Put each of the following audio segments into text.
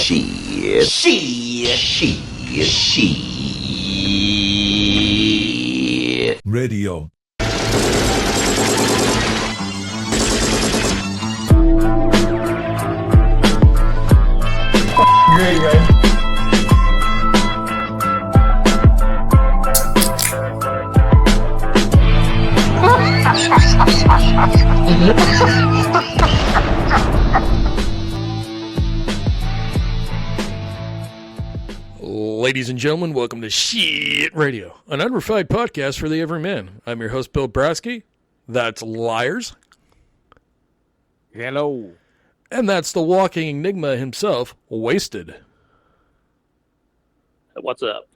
Radio. Great, guys. Ladies and gentlemen, welcome to Shit Radio, an unrefined podcast for the everyman. I'm your host, Bill Brasky. That's Liarz. Hello. And that's the walking enigma himself, Wasted. What's up?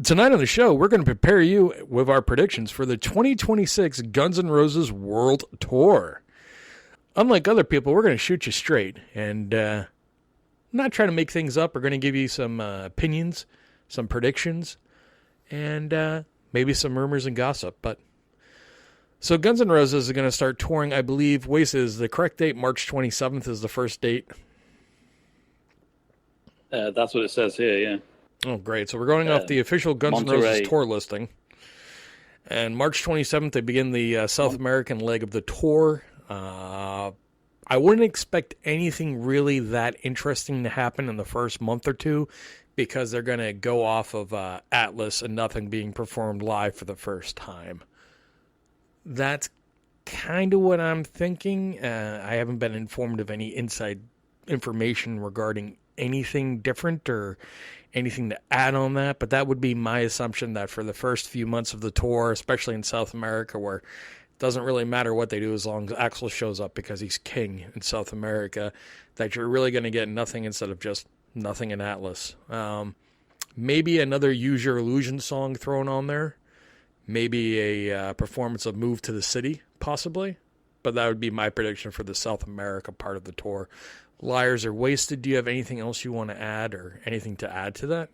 Tonight on the show, we're going to prepare you with our predictions for the 2026 Guns N' Roses World Tour. Unlike other people, we're going to shoot you straight and not try to make things up. We're going to give you some opinions, some predictions, and maybe some rumors and gossip. So Guns N' Roses is going to start touring, I believe. Wasted is the correct date. March 27th is the first date. That's what it says here, yeah. Oh, great. So we're going off the official Guns N' Roses tour listing. And March 27th, they begin the South American leg of the tour. I wouldn't expect anything really that interesting to happen in the first month or two because they're going to go off of Atlas and nothing being performed live for the first time. That's kind of what I'm thinking. I haven't been informed of any inside information regarding anything different or anything to add on that, but that would be my assumption that for the first few months of the tour, especially in South America, where it doesn't really matter what they do as long as Axl shows up because he's king in South America, that you're really going to get nothing instead of just nothing in Atlas. Maybe another Use Your Illusion song thrown on there. Maybe a performance of Move to the City, possibly. But that would be my prediction for the South America part of the tour. Liarz or Wasted, do you have anything else you want to add or anything to add to that?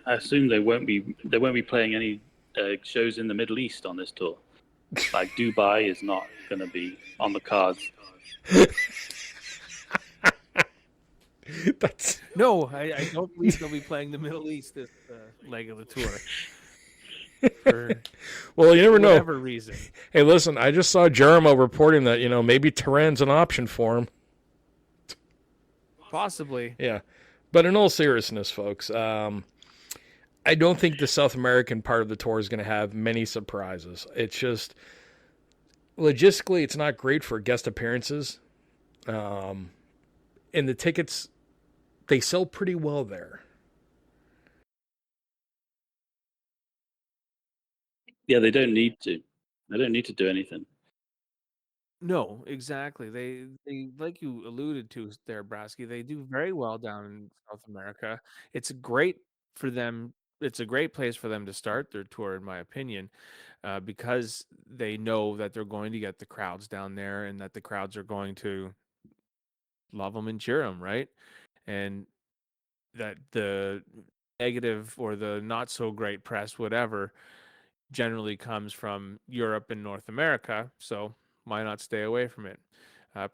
I assume they won't be playing any shows in the Middle East on this tour. Like Dubai is not going to be on the cards. No, I don't believe they'll be playing the Middle East this leg of the tour. Well, you never know. Whatever reason. Hey, listen, I just saw Jeremo reporting that, maybe Tehran's an option for him. Possibly. Yeah. But in all seriousness, folks, I don't think the South American part of the tour is going to have many surprises. It's just, logistically, it's not great for guest appearances. And the tickets, they sell pretty well there. Yeah, they don't need to. They don't need to do anything. No, exactly. They like you alluded to there, Brasky, they do very well down in South America. It's great for them. It's a great place for them to start their tour, in my opinion, because they know that they're going to get the crowds down there and that the crowds are going to love them and cheer them, right? And that the negative or the not so great press, whatever, generally comes from Europe and North America, so why not stay away from it?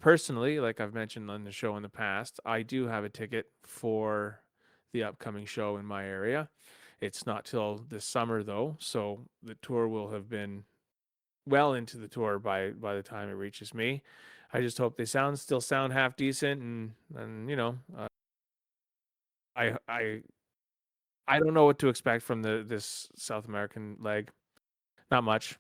Personally, like I've mentioned on the show in the past, I do have a ticket for the upcoming show in my area. It's not till this summer, though, so the tour will have been well into the tour by the time it reaches me. I just hope they still sound half decent, and I don't know what to expect from this South American leg. Not much.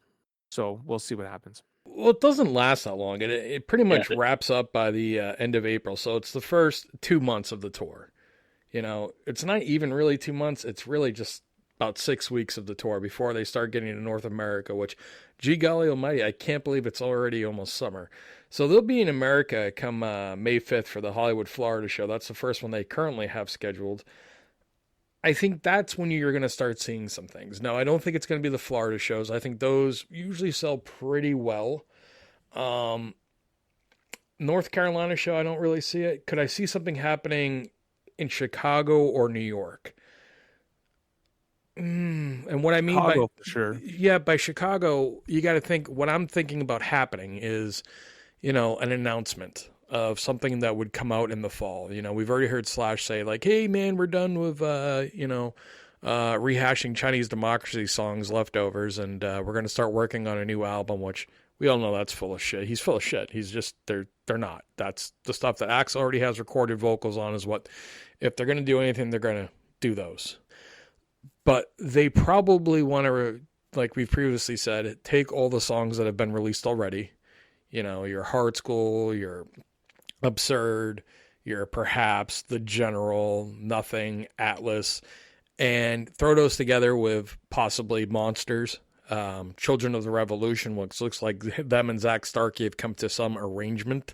So we'll see what happens. Well, it doesn't last that long. It pretty much wraps up by the end of April. So it's the first 2 months of the tour. It's not even really 2 months. It's really just about 6 weeks of the tour before they start getting to North America, which, gee golly almighty, I can't believe it's already almost summer. So they'll be in America come May 5th for the Hollywood, Florida show. That's the first one they currently have scheduled. I think that's when you're going to start seeing some things. No, I don't think it's going to be the Florida shows. I think those usually sell pretty well. North Carolina show, I don't really see it. Could I see something happening in Chicago or New York? And what I mean Chicago, by for sure. Yeah, by Chicago, you got to think. What I'm thinking about happening is, an announcement of something that would come out in the fall. You know, we've already heard Slash say like, "Hey man, we're done with rehashing Chinese democracy songs leftovers, and we're going to start working on a new album," which we all know that's full of shit. He's full of shit. He's just they're not. That's the stuff that Axl already has recorded vocals on. Is what if they're going to do anything, they're going to do those. But they probably want to, like we've previously said, take all the songs that have been released already. You know, your Hard School, your Absurd, your Perhaps, The General, Nothing, Atlas, and throw those together with possibly Monsters, Children of the Revolution, which looks like them and Zach Starkey have come to some arrangement.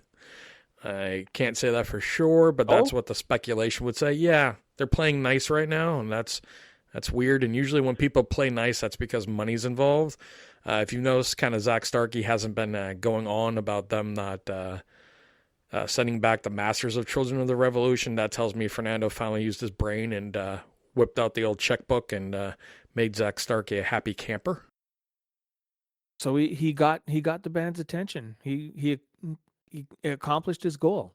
I can't say that for sure, but that's what the speculation would say. Yeah, they're playing nice right now, and that's weird. And usually when people play nice, that's because money's involved. If you notice, kind of Zach Starkey hasn't been going on about them not sending back the masters of Children of the Revolution. That tells me Fernando finally used his brain and whipped out the old checkbook and made Zach Starkey a happy camper. So he got the band's attention. He accomplished his goal.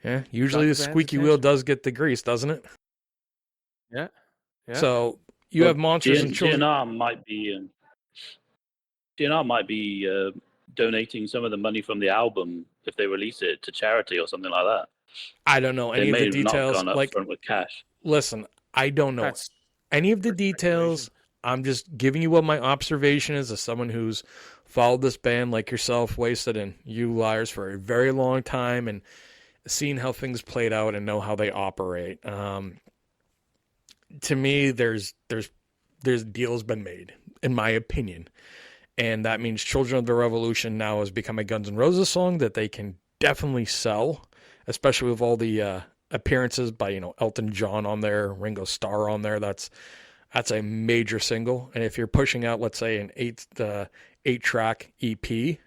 Yeah, usually the squeaky wheel does get the grease, doesn't it? Yeah. So you have Monsters and Children. GNR might be donating some of the money from the album if they release it to charity or something like that. I don't know any of the details. Not gone up front with cash. Listen, I don't know any of the details. I'm just giving you what my observation is as someone who's followed this band like yourself, Wasted, and you, Liarz, for a very long time and seen how things played out and know how they operate. To me, there's deals been made, in my opinion. And that means Children of the Revolution now has become a Guns N' Roses song that they can definitely sell, especially with all the appearances by, Elton John on there, Ringo Starr on there. That's a major single. And if you're pushing out, let's say, an 8-track EP,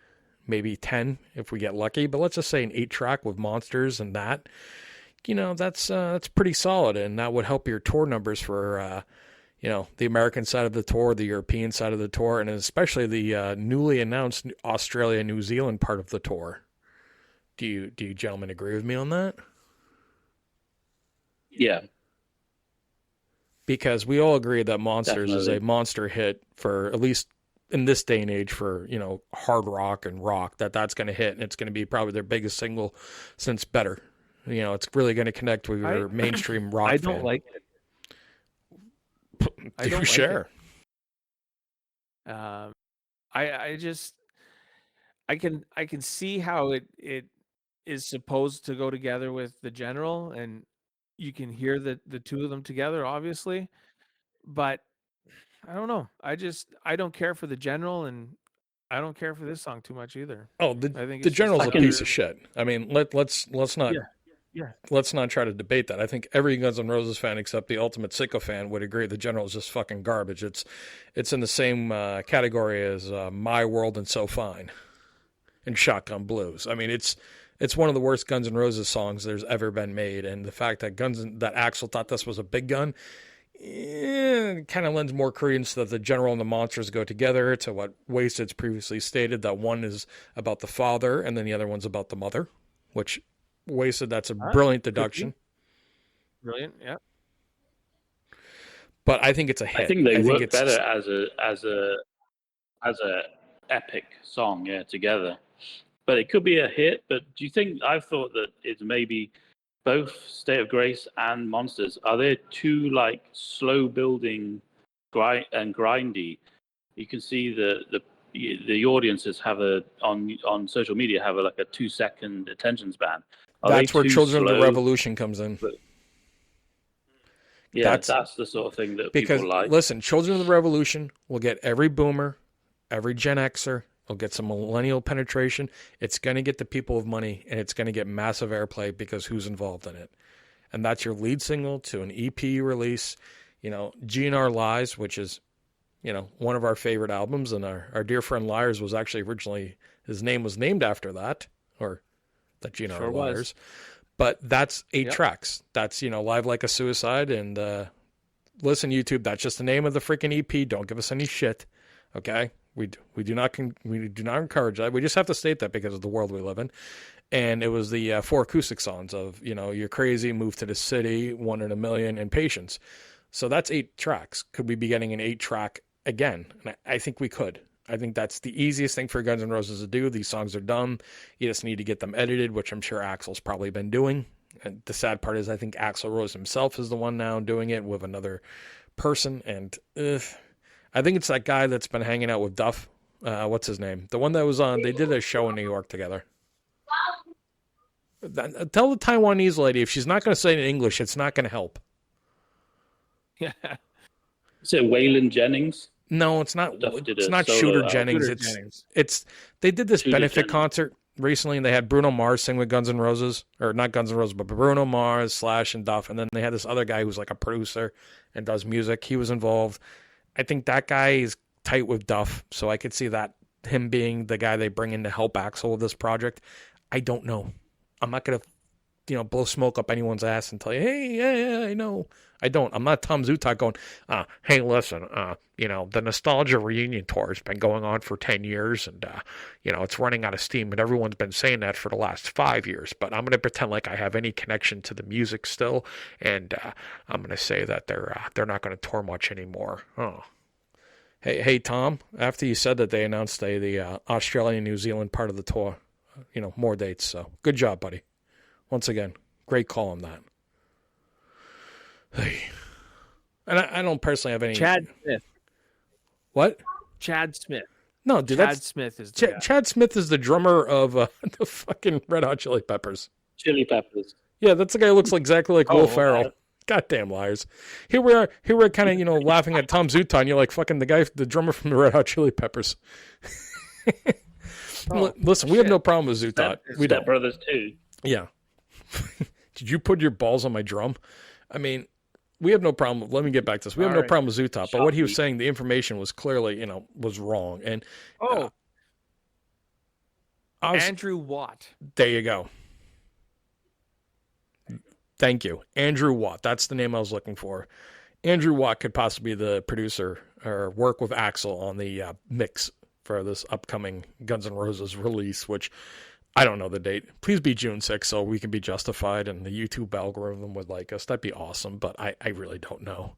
maybe 10 if we get lucky, but let's just say an 8-track with Monsters and that, that's pretty solid. And that would help your tour numbers for, the American side of the tour, the European side of the tour, and especially the newly announced Australia, New Zealand part of the tour. Do you gentlemen agree with me on that? Yeah. Because we all agree that Monsters is a monster hit for, at least in this day and age, for, hard rock and rock, that's going to hit, and it's going to be probably their biggest single since Better. It's really going to connect with your mainstream rock I don't fan. like it. I don't share. I can see how it is supposed to go together with The General, and you can hear the two of them together, obviously, but I don't know. I don't care for The General, and I don't care for this song too much either. Oh, the General's a piece of shit. I mean, let's not. Yeah. Let's not try to debate that. I think every Guns N' Roses fan except the ultimate sicko fan would agree the General is just fucking garbage. It's in the same category as My World and So Fine and Shotgun Blues. I mean, it's one of the worst Guns N' Roses songs there's ever been made, and the fact that Axl thought this was a big gun kind of lends more credence that the General and the Monsters go together, to what Wasted's previously stated, that one is about the father and then the other one's about the mother, which Wasted, that's a brilliant deduction. Brilliant, yeah. But I think it's a hit. I think they work better as a epic song, together. But it could be a hit. But do you think? I've thought that it's maybe both State of Grace and Monsters. Are they too slow building, grindy? You can see the audiences have on social media have a 2-second attention span. That's where Children of the Revolution comes in. Yeah, that's the sort of thing that people like. Listen, Children of the Revolution will get every boomer, every Gen Xer. It'll get some millennial penetration. It's going to get the people of money, and it's going to get massive airplay because who's involved in it. And that's your lead single to an EP release. GNR Lies, which is, one of our favorite albums, and our dear friend Liarz was actually originally, his name was named after that, or that GNR sure Liarz. Was. But that's 8 tracks. That's, Live Like a Suicide, and listen, YouTube, that's just the name of the freaking EP. Don't give us any shit, okay? We do not encourage that. We just have to state that because of the world we live in. And it was the 4 acoustic songs of, You're Crazy, Move to the City, 1 in a Million, and Patience. So that's 8 tracks. Could we be getting an 8-track again? And I think we could. I think that's the easiest thing for Guns N' Roses to do. These songs are done. You just need to get them edited, which I'm sure Axl's probably been doing. And the sad part is I think Axl Rose himself is the one now doing it with another person. And I think it's that guy that's been hanging out with Duff. What's his name? The one that was on, they did a show in New York together. Tell the Taiwanese lady, if she's not going to say it in English, it's not going to help. Yeah. Is it Waylon Jennings? No, it's not. It's not Shooter Jennings. It's they did this benefit concert recently, and they had Bruno Mars sing with Guns N' Roses, or not Guns N' Roses, but Bruno Mars, Slash, and Duff, and then they had this other guy who's like a producer and does music. He was involved. I think that guy is tight with Duff, so I could see that him being the guy they bring in to help Axl with this project. I don't know. I'm not gonna, blow smoke up anyone's ass and tell you, hey, yeah, I know. I don't. I'm not Tom Zutaut going, hey, listen, the Nostalgia Reunion Tour has been going on for 10 years and, it's running out of steam and everyone's been saying that for the last 5 years, but I'm going to pretend like I have any connection to the music still and I'm going to say that they're not going to tour much anymore. Oh. Hey, Tom, after you said that they announced the Australia and New Zealand part of the tour, more dates, so good job, buddy. Once again, great call on that. Hey. And I don't personally have any... Chad Smith. What? Chad Smith. No, dude, Chad Smith is the guy. Chad Smith is the drummer of the fucking Red Hot Chili Peppers. Chili Peppers. Yeah, that's the guy who looks exactly like Will Ferrell. Okay. Goddamn liars. Here we are kind of, laughing at Tom Zutaut, and you're like, fucking the drummer from the Red Hot Chili Peppers. Listen, we have no problem with Zutaut. We don't. Brothers too. Yeah. Did you put your balls on my drum? I mean, we have no problem. Let me get back to this. We have no problem with Zutaut, but what he was saying, the information was clearly, was wrong. And Andrew Watt. There you go. Thank you. Andrew Watt. That's the name I was looking for. Andrew Watt could possibly be the producer or work with Axl on the mix for this upcoming Guns N' Roses release, which I don't know the date. Please be June 6th so we can be justified and the YouTube algorithm would like us. That'd be awesome, but I really don't know.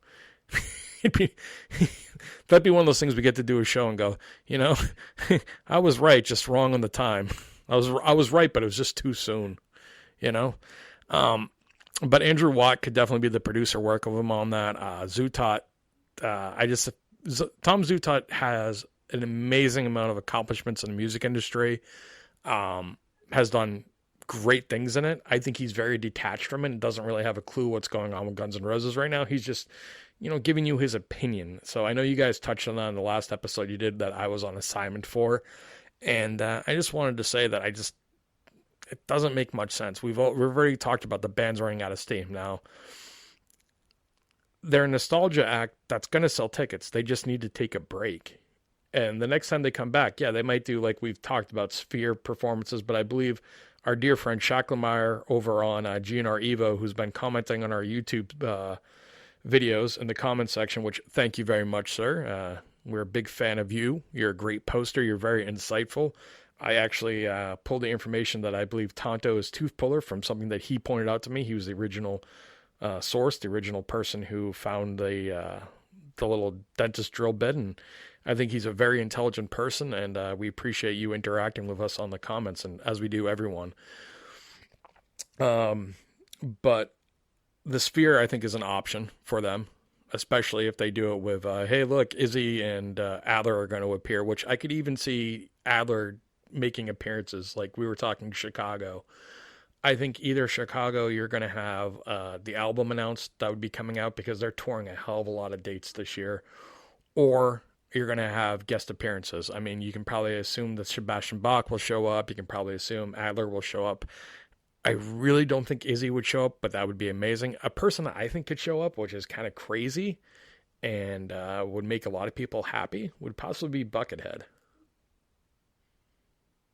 That'd be one of those things we get to do a show and go, I was right, just wrong on the time. I was right, but it was just too soon, But Andrew Watt could definitely be the producer work of him on that. Zutaut, Tom Zutaut has an amazing amount of accomplishments in the music industry. Has done great things in it. I think he's very detached from it and doesn't really have a clue what's going on with Guns N' Roses right now. He's just, giving you his opinion. So I know you guys touched on that in the last episode you did that I was on assignment for. And I just wanted to say that it doesn't make much sense. We've already talked about the band's running out of steam. Now, they're a nostalgia act that's going to sell tickets. They just need to take a break. And the next time they come back, they might do like we've talked about Sphere performances, but I believe our dear friend Shacklemeyer over on GNR Evo, who's been commenting on our YouTube videos in the comment section, which thank you very much, sir. We're a big fan of you. You're a great poster. You're very insightful. I actually pulled the information that I believe Tonto is tooth puller from something that he pointed out to me. He was the original source, the original person who found the little dentist drill bit, and I think he's a very intelligent person, and we appreciate you interacting with us on the comments, and as we do everyone. But the Sphere, I think, is an option for them, especially if they do it with, hey, look, Izzy and Adler are going to appear, which I could even see Adler making appearances, like we were talking Chicago. I think either Chicago, you're going to have the album announced that would be coming out because they're touring a hell of a lot of dates this year, or you're going to have guest appearances. I mean, you can probably assume that Sebastian Bach will show up. You can probably assume Adler will show up. I really don't think Izzy would show up, but that would be amazing. A person that I think could show up, which is kind of crazy and would make a lot of people happy, would possibly be Buckethead.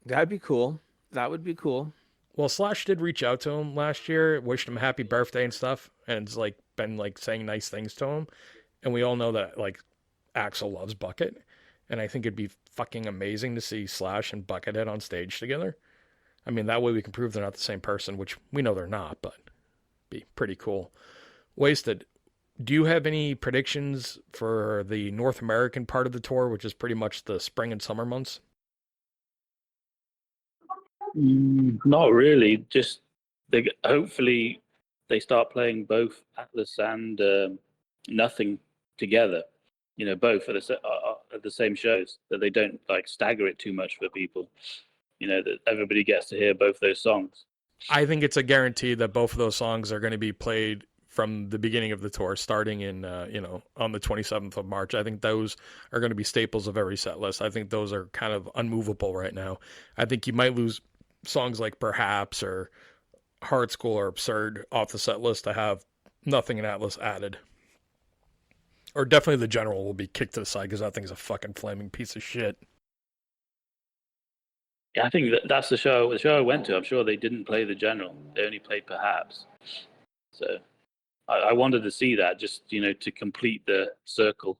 That'd be cool. That would be cool. Well, Slash did reach out to him last year, wished him a happy birthday and stuff, and it's been saying nice things to him. And we all know that Axl loves Bucket. And I think it'd be fucking amazing to see Slash and Buckethead on stage together. I mean, that way we can prove they're not the same person, which we know they're not, but be pretty cool. Wasted, do you have any predictions for the North American part of the tour, which is pretty much the spring and summer months? Not really. Just hopefully they start playing both Atlas and Nothing together. Both at the same shows, that they don't like stagger it too much for people. That everybody gets to hear both those songs. I think it's a guarantee that both of those songs are going to be played from the beginning of the tour, starting in on the 27th of March. I think those are going to be staples of every set list. I think those are kind of unmovable right now. I think you might lose songs like Perhaps or Hard School or Absurd off the set list to have Nothing and Atlas added. Or definitely the General will be kicked to the side because that thing's a fucking flaming piece of shit. Yeah, I think that's the show I went to. I'm sure they didn't play the General. They only played Perhaps. So I wanted to see that just, to complete the circle.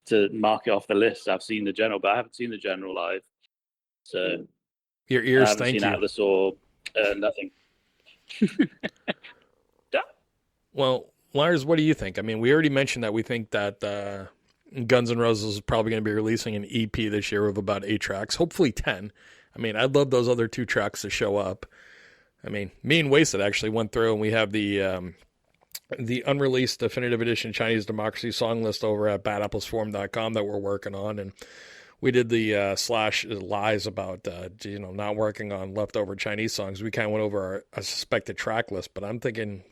To mark it off the list. I've seen the General, but I haven't seen the General live. So your ears, I haven't thank seen you. Atlas or Nothing. Well, Liarz, what do you think? I mean, we already mentioned that we think that Guns N' Roses is probably going to be releasing an EP this year of about 8 tracks, hopefully 10. I mean, I'd love those other 2 tracks to show up. I mean, me and Wasted actually went through and we have the unreleased definitive edition Chinese Democracy song list over at badapplesforum.com that we're working on, and we did the Slash lies about not working on leftover Chinese songs. We kind of went over a suspected track list, but I'm thinking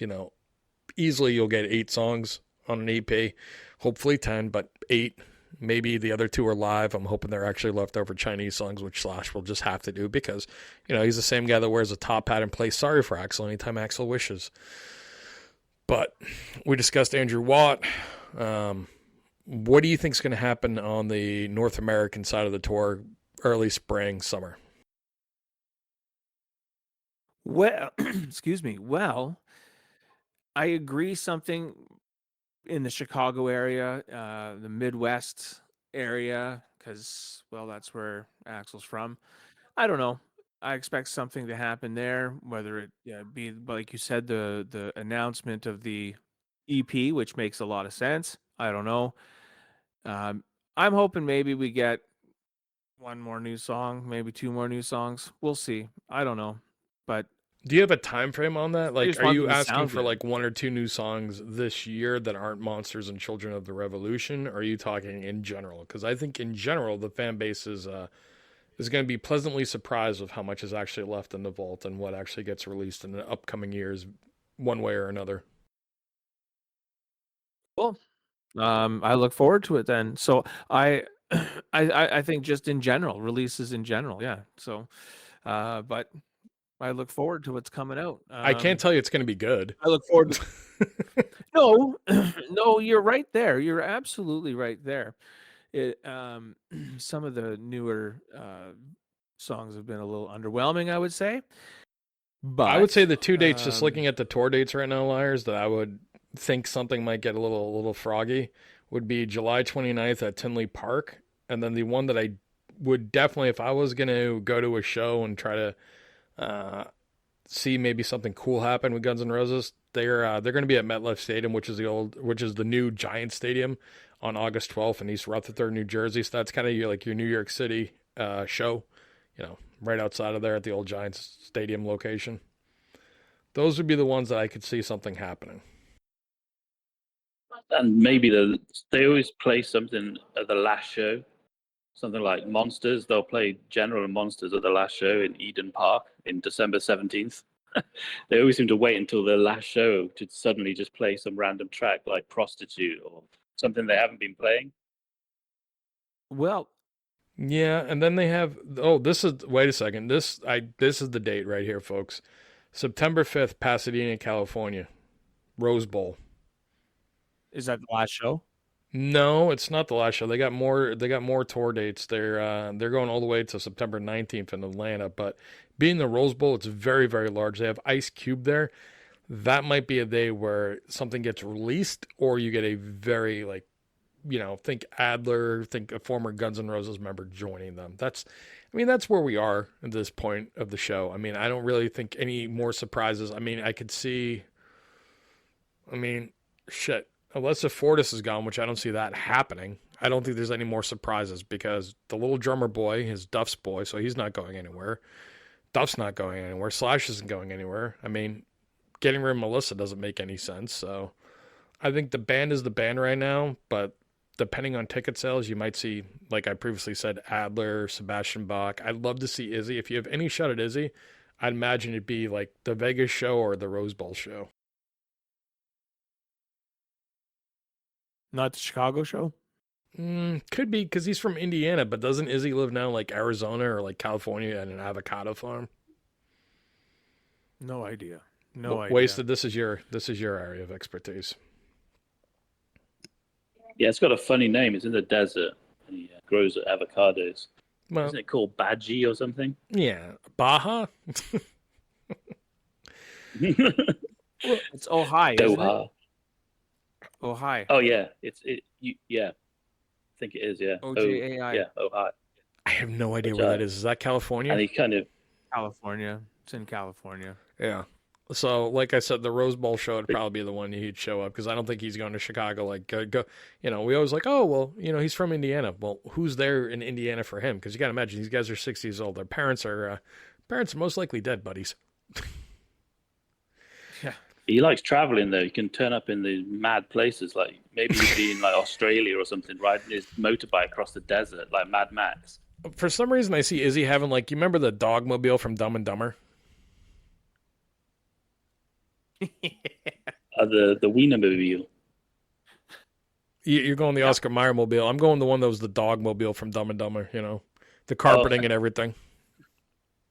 easily you'll get 8 songs on an EP, hopefully 10, but 8. Maybe the other 2 are live. I'm hoping they're actually leftover Chinese songs, which Slash will just have to do because, he's the same guy that wears a top hat and plays Sorry for Axl anytime Axl wishes. But we discussed Andrew Watt. What do you think is going to happen on the North American side of the tour, early spring, summer? Well, excuse me. Well, I agree something in the Chicago area, the Midwest area, because, well, that's where Axl's from. I don't know. I expect something to happen there, whether it be, like you said, the announcement of the EP, which makes a lot of sense. I don't know. I'm hoping maybe we get one more new song, maybe 2 more new songs. We'll see. I don't know. But do you have a time frame on that? Like, are you asking for like 1 or 2 new songs this year that aren't Monsters and Children of the Revolution? Or are you talking in general? Because I think in general the fan base is going to be pleasantly surprised with how much is actually left in the vault and what actually gets released in the upcoming years, one way or another. Cool. I look forward to it then. So I think just in general, releases in general, yeah. So, but I look forward to what's coming out. I can't tell you it's going to be good. I look forward to... No, no, you're right there. You're absolutely right there. Some of the newer songs have been a little underwhelming, I would say. But I would say the 2 dates, just looking at the tour dates right now, Liarz, that I would think something might get a little froggy, would be July 29th at Tinley Park. And then the one that I would definitely, if I was going to go to a show and try to see maybe something cool happen with Guns N' Roses, they're going to be at MetLife Stadium, which is the new Giant Stadium, on August 12th in East Rutherford, New Jersey. So that's kind of your New York City show, right outside of there at the old Giants Stadium location. Those would be the ones that I could see something happening. And maybe they always play something at the last show. Something like Monsters. They'll play General and Monsters at the last show in Eden Park in December 17th. They always seem to wait until the last show to suddenly just play some random track like Prostitute or something they haven't been playing. Well, yeah, and then they have wait a second. This is the date right here, folks. September 5th, Pasadena, California. Rose Bowl. Is that the last show? No, it's not the last show. They got more tour dates. They're going all the way to September 19th in Atlanta, but being the Rose Bowl, it's very, very large. They have Ice Cube there. That might be a day where something gets released or you get a very think Adler, think a former Guns N' Roses member joining them. That's where we are at this point of the show. I mean, I don't really think any more surprises. I mean, I could see, shit, unless if Fortis is gone, which I don't see that happening, I don't think there's any more surprises because the little drummer boy is Duff's boy, so he's not going anywhere. Duff's not going anywhere. Slash isn't going anywhere. I mean, getting rid of Melissa doesn't make any sense, so I think the band is the band right now, but depending on ticket sales, you might see, like I previously said, Adler, Sebastian Bach. I'd love to see Izzy. If you have any shot at Izzy, I'd imagine it'd be like the Vegas show or the Rose Bowl show. Not the Chicago show? Could be, because he's from Indiana, but doesn't Izzy live now in like Arizona or like California at an avocado farm? No idea. No idea. Wasted, this is your area of expertise. Yeah, it's got a funny name. It's in the desert. And he grows avocados. Well, isn't it called Badgie or something? Yeah. Baja? It's Ojai, isn't Doha. it? Ojai. Oh, yeah. Yeah. I think it is, yeah. Ojai. Yeah, Ojai. I have no idea where that is. Is that California? And he kind of... California. It's in California. Yeah. So, like I said, the Rose Bowl show would probably be the one he'd show up because I don't think he's going to Chicago. Like, go. We always like, oh, well, he's from Indiana. Well, who's there in Indiana for him? Because you got to imagine these guys are 60 years old. Their parents are most likely dead, buddies. Yeah. He likes traveling, though. He can turn up in the mad places. Like, maybe he'd be in, like, Australia or something, riding his motorbike across the desert, like Mad Max. For some reason, I see Izzy having, like, you remember the dogmobile from Dumb and Dumber? The Wienermobile. You're going the Oscar Mayer mobile. I'm going the one that was the dog mobile from Dumb and Dumber, the carpeting and everything.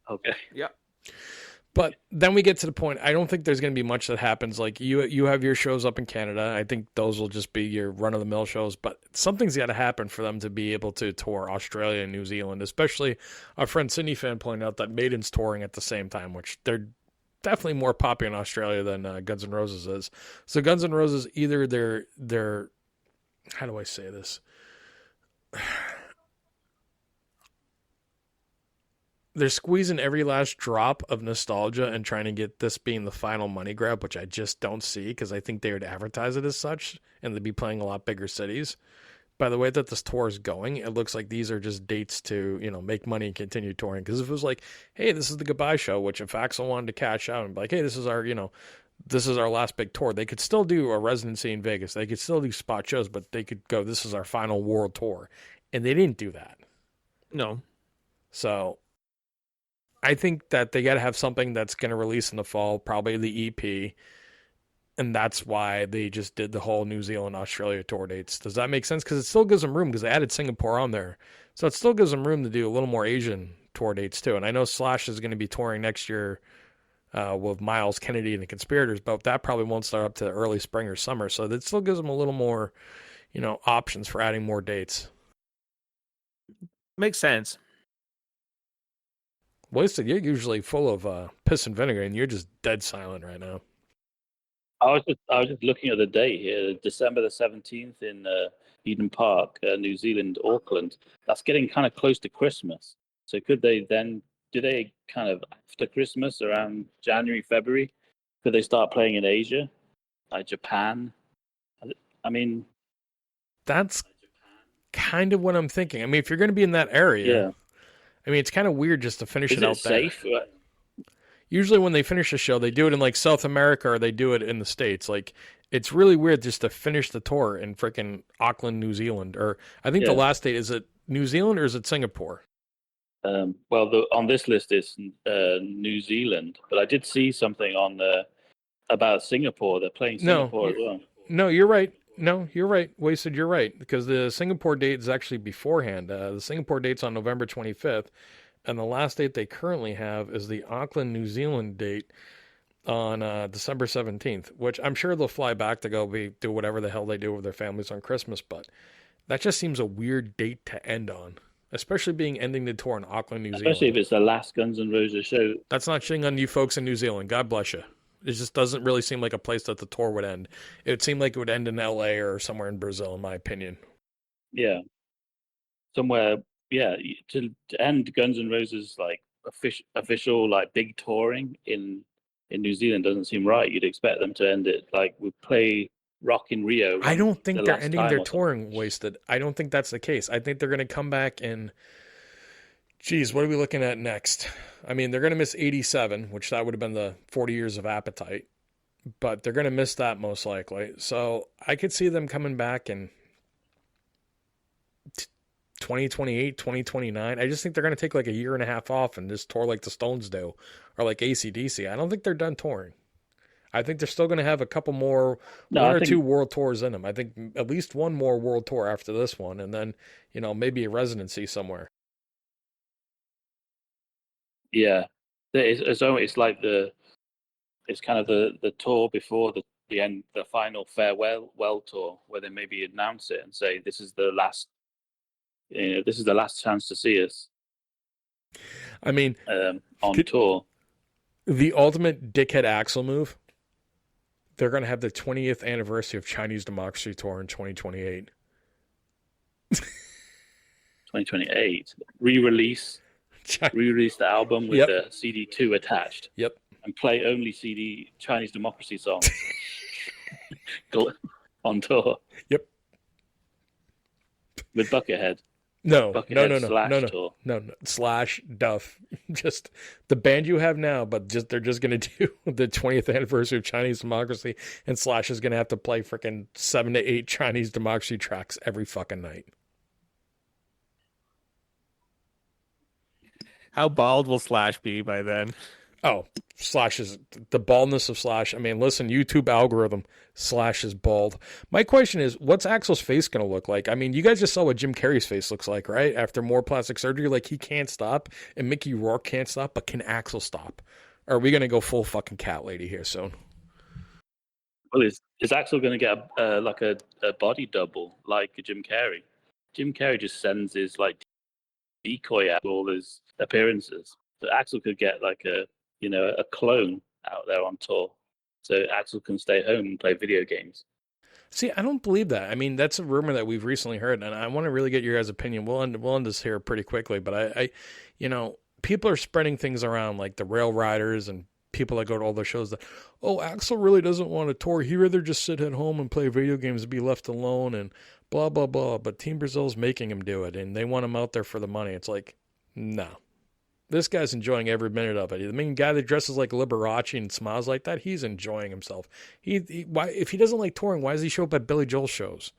Okay. Yeah. But then we get to the point, I don't think there's going to be much that happens. Like, you have your shows up in Canada. I think those will just be your run-of-the-mill shows. But something's got to happen for them to be able to tour Australia and New Zealand, especially our friend Sydney fan pointed out that Maiden's touring at the same time, which they're definitely more popular in Australia than Guns N' Roses is. So Guns N' Roses, either they're how do I say this? They're squeezing every last drop of nostalgia and trying to get this being the final money grab, which I just don't see because I think they would advertise it as such and they'd be playing a lot bigger cities. By the way that this tour is going, it looks like these are just dates to, make money and continue touring. Because if it was like, hey, this is the goodbye show, which if Axl wanted to cash out and be like, hey, this is our last big tour, they could still do a residency in Vegas. They could still do spot shows, but they could go, this is our final world tour. And they didn't do that. No. So I think that they got to have something that's going to release in the fall, probably the EP. And that's why they just did the whole New Zealand, Australia tour dates. Does that make sense? Because it still gives them room because they added Singapore on there. So it still gives them room to do a little more Asian tour dates too. And I know Slash is going to be touring next year with Miles Kennedy and the Conspirators, but that probably won't start up to early spring or summer. So that still gives them a little more, options for adding more dates. Makes sense. Wasted, you're usually full of piss and vinegar, and you're just dead silent right now. I was just looking at the date here, December the 17th in Eden Park, New Zealand, Auckland. That's getting kind of close to Christmas. So do they kind of after Christmas, around January, February, could they start playing in Asia, like Japan? I mean, that's kind of what I'm thinking. I mean, if you're going to be in that area, it's kind of weird just to finish it out there. Safe? Usually when they finish a show, they do it in like South America or they do it in the States. Like, it's really weird just to finish the tour in freaking Auckland, New Zealand. Or I think the last date, is it New Zealand or is it Singapore? On this list is New Zealand, but I did see something on about Singapore. They're playing Singapore as well. No, you're right. No, you're right. Wasted, you're right. Because the Singapore date is actually beforehand. The Singapore date's on November 25th. And the last date they currently have is the Auckland, New Zealand date on December 17th, which I'm sure they'll fly back to go do whatever the hell they do with their families on Christmas. But that just seems a weird date to end on, especially being ending the tour in Auckland, New Zealand. Especially if it's the last Guns N' Roses show. That's not shitting on you folks in New Zealand. God bless you. It just doesn't really seem like a place that the tour would end. It would seem like it would end in LA or somewhere in Brazil, in my opinion. Yeah, somewhere. Yeah, to end Guns N' Roses like official like big touring in New Zealand doesn't seem right. You'd expect them to end it like we play Rock in Rio I one don't the think they're last ending time their or something. touring wasted. I don't think that's the case. I think they're going to come back in. Geez, what are we looking at next? I mean, they're going to miss 87, which that would have been the 40 years of Appetite, but they're going to miss that most likely. So I could see them coming back in 2028, 2029. I just think they're going to take like a year and a half off and just tour like the Stones do or like AC/DC. I don't think they're done touring. I think they're still going to have a couple more, No, one I or two think world tours in them. I think at least one more world tour after this one, and then, maybe a residency somewhere. yeah, it's like it's kind of the tour before the end, the final farewell tour, where they maybe announce it and say this is the last, this is the last chance to see us I mean, on tour. the ultimate dickhead Axl move, they're going to have the 20th anniversary of Chinese Democracy Tour in 2028. 2028 re-release the album with Yep. the CD2 attached. Yep. And play only Chinese Democracy songs on tour. Yep. With Buckethead. No, Buckethead tour. No, Slash Duff. Just the band you have now, but they're just gonna do the 20th anniversary of Chinese Democracy, and Slash is gonna have to play freaking 7 to 8 Chinese Democracy tracks every fucking night. How bald will Slash be by then? Oh, Slash is the baldness of Slash. I mean, listen, YouTube algorithm, Slash is bald. My question is, what's Axl's face going to look like? I mean, you guys just saw what Jim Carrey's face looks like, right? After more plastic surgery, like he can't stop, and Mickey Rourke can't stop, but can Axl stop? Or are we going to go full fucking cat lady here soon? Well, is Axl going to get a body double like Jim Carrey? Jim Carrey just sends his like decoy out all his appearances. So Axl could get like a clone out there on tour, so Axl can stay home and play video games. See, I don't believe that. I mean, that's a rumor that we've recently heard, and I want to really get your guys' opinion. We'll end this here pretty quickly, but I people are spreading things around like the Rail Riders and people that go to all the shows that, oh, Axl really doesn't want to tour. He'd rather just sit at home and play video games and be left alone and blah, blah, blah. But Team Brazil's making him do it, and they want him out there for the money. It's like, no. This guy's enjoying every minute of it. I mean, guy that dresses like Liberace and smiles like that, he's enjoying himself. Why, if he doesn't like touring, why does he show up at Billy Joel shows?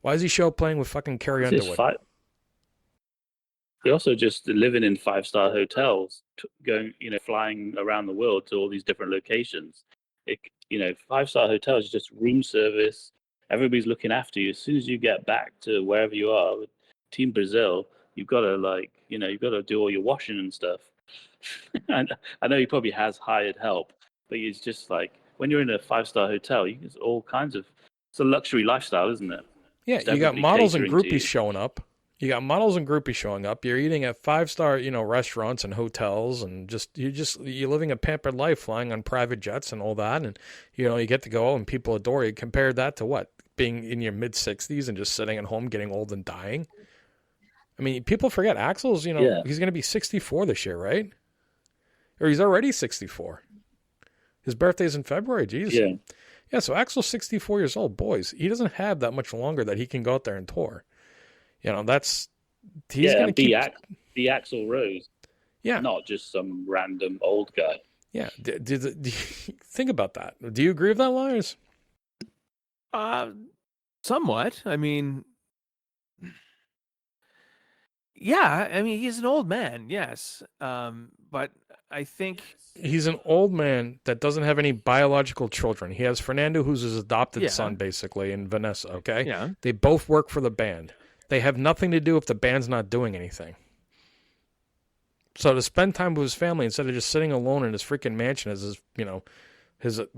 Why does he show up playing with fucking Carrie Underwood? He also just living in 5-star hotels, going, flying around the world to all these different locations. 5-star hotels is just room service. Everybody's looking after you. As soon as you get back to wherever you are with Team Brazil, you've got to do all your washing and stuff. And I know he probably has hired help, but it's just like when you're in a 5-star hotel, you get all kinds of. It's a luxury lifestyle, isn't it? Yeah, you got models and groupies showing up. You're eating at 5-star, restaurants and hotels, and you're living a pampered life, flying on private jets and all that, and you get to go and people adore you. Compare that to what? Being in your mid 60s and just sitting at home, getting old and dying. I mean, people forget Axl's, he's going to be 64 this year, right? Or he's already 64. His birthday's in February, geez. Yeah. Yeah, so Axl's 64 years old. Boys, he doesn't have that much longer that he can go out there and tour. He's going to be Axl Rose. Yeah. Not just some random old guy. Yeah. Do you think about that? Do you agree with that, Liarz? Somewhat. I mean, yeah, I mean, he's an old man, yes. But I think he's an old man that doesn't have any biological children. He has Fernando, who's his adopted son, basically, and Vanessa, okay? Yeah. They both work for the band. They have nothing to do if the band's not doing anything. So to spend time with his family instead of just sitting alone in his freaking mansion as his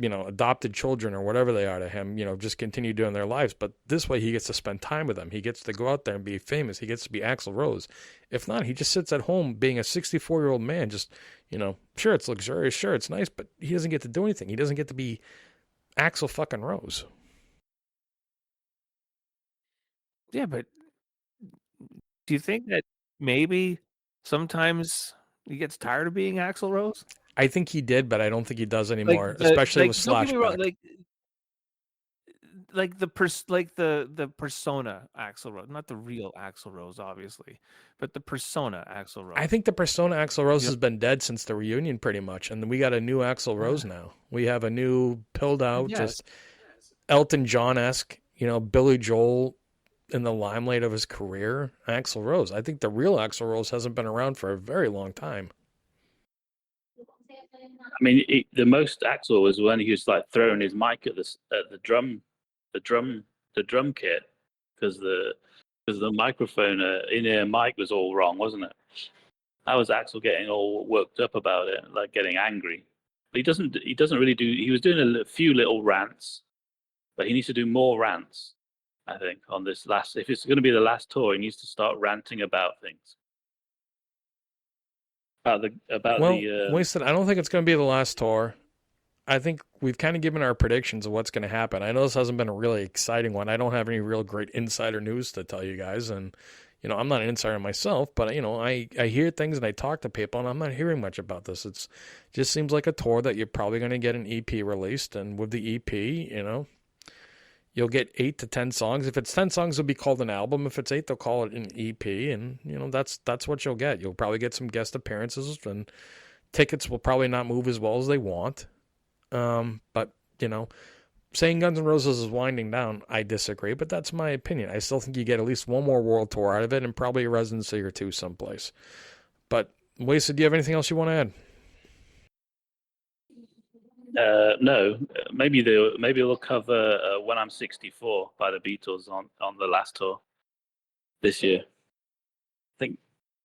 adopted children or whatever they are to him, just continue doing their lives. But this way he gets to spend time with them. He gets to go out there and be famous. He gets to be Axl Rose. If not, he just sits at home being a 64-year-old man, just, sure, it's luxurious, sure, it's nice, but he doesn't get to do anything. He doesn't get to be Axl fucking Rose. Yeah, but Do you think that maybe sometimes he gets tired of being Axl Rose? I think he did, but I don't think he does Like anymore, especially with don't get me wrong, Slashback. The persona Axl Rose, not the real Axl Rose, obviously, but the persona Axl Rose. I think the persona Axl Rose Yep. has been dead since the reunion, pretty much, and we got a new Axl Rose now. We have a new pilled out, Yes. just Elton John-esque, Billy Joel in the limelight of his career, Axl Rose. I think the real Axl Rose hasn't been around for a very long time. I mean, the most Axl was when he was like throwing his mic at the drum kit because the microphone in-ear mic was all wrong, wasn't it? That was Axl getting all worked up about it, like getting angry. But he doesn't really do. He was doing a few little rants, but he needs to do more rants. I think on this last, if it's going to be the last tour, he needs to start ranting about things. Wasted. I don't think it's going to be the last tour. I think we've kind of given our predictions of what's going to happen. I know this hasn't been a really exciting one. I don't have any real great insider news to tell you guys, and I'm not an insider myself, but I hear things and I talk to people, and I'm not hearing much about this. It just seems like a tour that you're probably going to get an EP released, and with the EP, you'll get 8 to 10 songs. If it's 10 songs, it'll be called an album. If it's 8, they'll call it an EP, and that's what you'll get. You'll probably get some guest appearances, and tickets will probably not move as well as they want. But saying Guns N' Roses is winding down, I disagree, but that's my opinion. I still think you get at least one more world tour out of it, and probably a residency or two someplace. But Wasted, do you have anything else you want to add? No, maybe they'll cover "When I'm 64" by the Beatles on the last tour this year. I think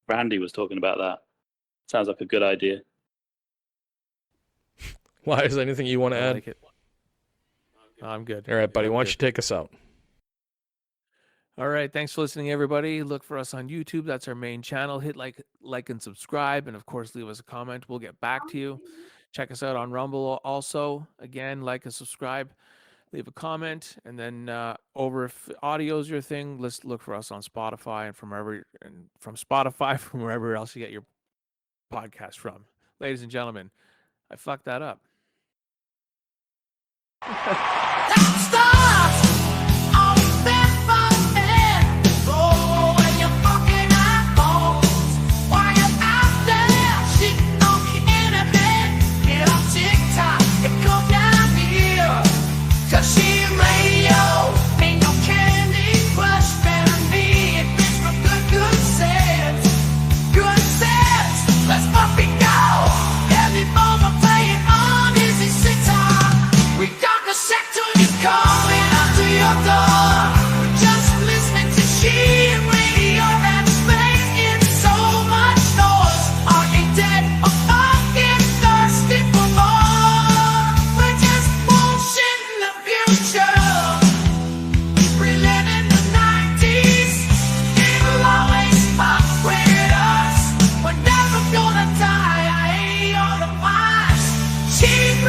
Randy was talking about that. Sounds like a good idea. Why, is there anything you want to add? Like it. I'm good. All right, buddy. I'm Why don't good. you take us out? All right, thanks for listening, everybody. Look for us on YouTube. That's our main channel. Hit like and subscribe, and of course, leave us a comment. We'll get back to you. Check us out on Rumble also. Again, like and subscribe, leave a comment, and then if audio is your thing, let's look for us on Spotify and from wherever else you get your podcast from. Ladies and gentlemen, I fucked that up. She